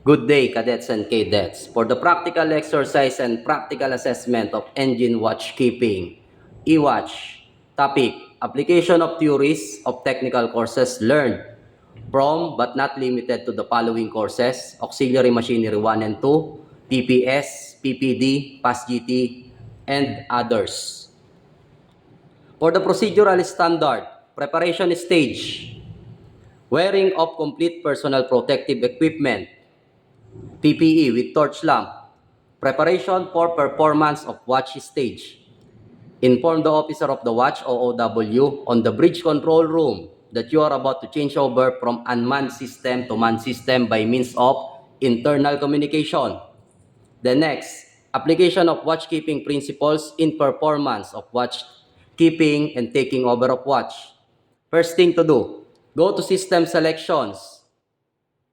Good day, cadets and cadets. For the practical exercise and practical assessment of engine watch keeping, e-watch, topic, application of theories of technical courses learned from but not limited to the following courses: Auxiliary Machinery 1 and 2, PPS, PPD, PAS-GT, and others. For the procedural standard, preparation stage, wearing of complete personal protective equipment, PPE with torch lamp, preparation for performance of watch stage. Inform the officer of the watch OOW on the bridge control room that you are about to change over from unmanned system to manned system by means of internal communication. The next, application of watchkeeping principles in performance of watch keeping and taking over of watch. First thing to do, go to system selections,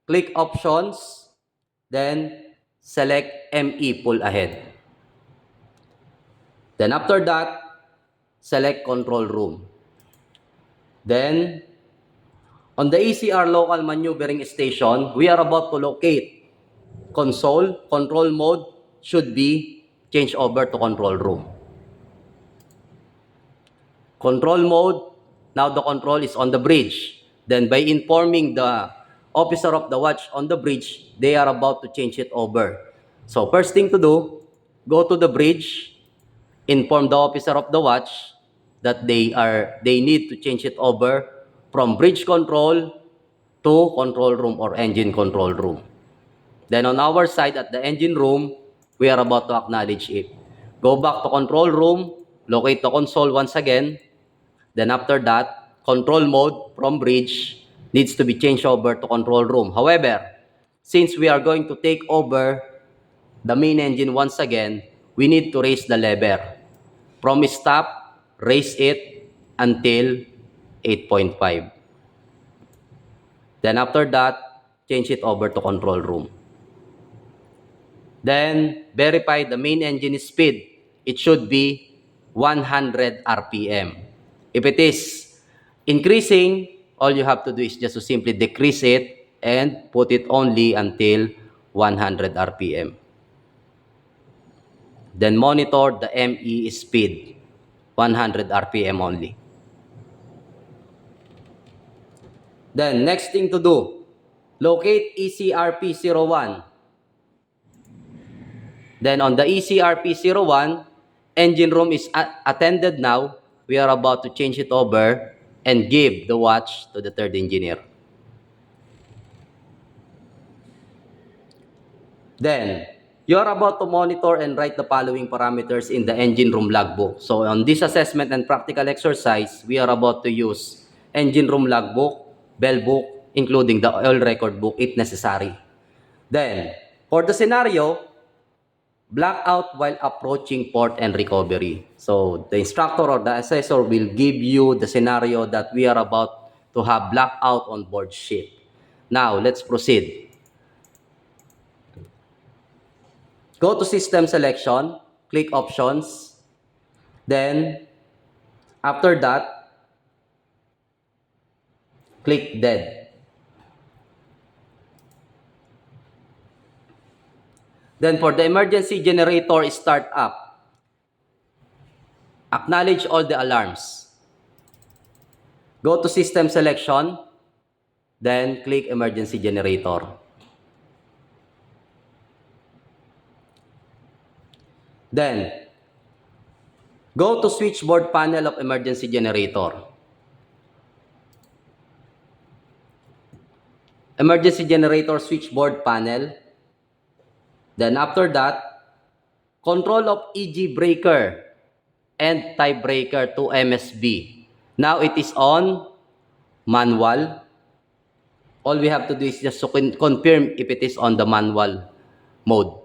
click options, then select ME pull ahead. Then after that, select control room. Then, on the ECR local maneuvering station, we are about to locate console. Control mode should be changed over to control room. Control mode, now the control is on the bridge. Then by informing the officer of the watch on the bridge, they are about to change it over. So first thing to do, go to the bridge, inform the officer of the watch that they need to change it over from bridge control to control room or engine control room. Then on our side at the engine room, we are about to acknowledge it. Go back to control room, locate the console once again. Then after that, control mode from bridge needs to be changed over to control room. However, since we are going to take over the main engine once again, we need to raise the lever. From stop, raise it until 8.5. Then after that, change it over to control room. Then verify the main engine speed. It should be 100 RPM. If it is increasing, all you have to do is just to simply decrease it and put it only until 100 RPM. Then monitor the ME speed, 100 RPM only. Then next thing to do, locate ECRP01. Then on the ECRP01, engine room is attended now. We are about to change it over and give the watch to the third engineer. Then, you are about to monitor and write the following parameters in the engine room logbook. So on this assessment and practical exercise, we are about to use engine room logbook, bell book, including the oil record book if necessary. Then, for the scenario, blackout while approaching port and recovery. So the instructor or the assessor will give you the scenario that we are about to have blackout on board ship. Now, let's proceed. Go to system selection, click options, then after that, click dead. Then for the emergency generator start up, acknowledge all the alarms. Go to system selection, then click emergency generator. Then, go to switchboard panel of emergency generator. Emergency generator switchboard panel. Then after that, control of EG breaker and tie breaker to MSB. Now it is on manual. All we have to do is just to confirm if it is on the manual mode.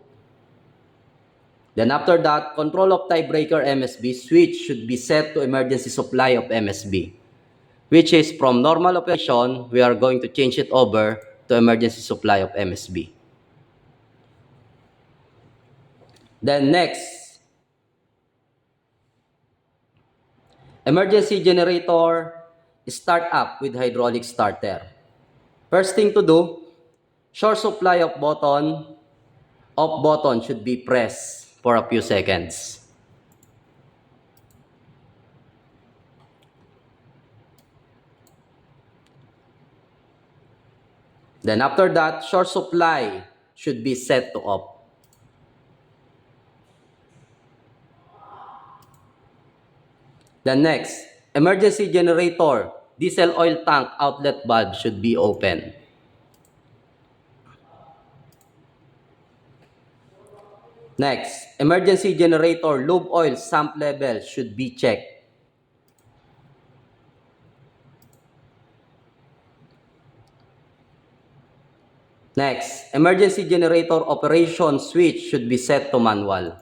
Then after that, control of tiebreaker MSB switch should be set to emergency supply of MSB, which is from normal operation, we are going to change it over to emergency supply of MSB. Then next, emergency generator start up with hydraulic starter. First thing to do, Short supply of button, off button should be pressed for a few seconds. Then after that, short supply should be set to off. Then next, emergency generator, diesel oil tank outlet valve should be open. Next, emergency generator lube oil sump level should be checked. Next, emergency generator operation switch should be set to manual.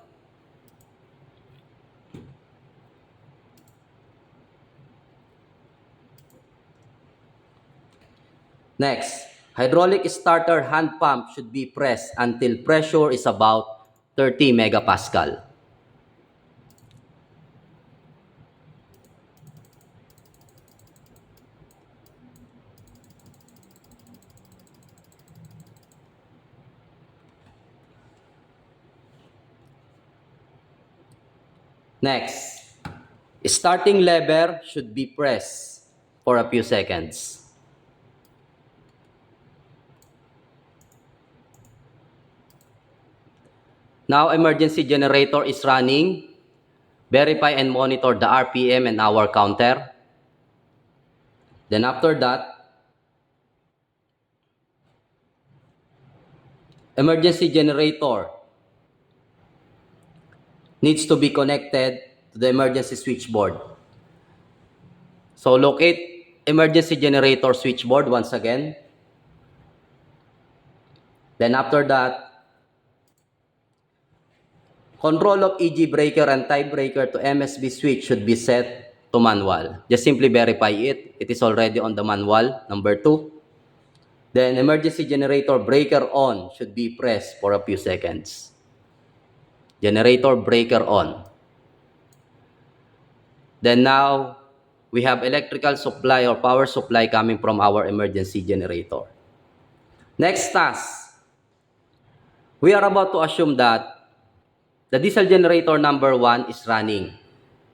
Next, hydraulic starter hand pump should be pressed until pressure is about 30 megapascal. Next, starting lever should be pressed for a few seconds. Now, emergency generator is running. Verify and monitor the RPM and hour counter. Then after that, emergency generator needs to be connected to the emergency switchboard. So locate emergency generator switchboard once again. Then after that, control of EG breaker and tie breaker to MSB switch should be set to manual. Just simply verify it. It is already on the manual, number 2. Then emergency generator breaker on should be pressed for a few seconds. Generator breaker on. Then now, we have electrical supply or power supply coming from our emergency generator. Next task, we are about to assume that the diesel generator number 1 is running.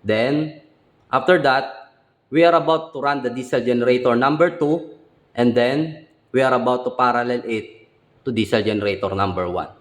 Then, after that, we are about to run the diesel generator number 2, and then we are about to parallel it to diesel generator number 1.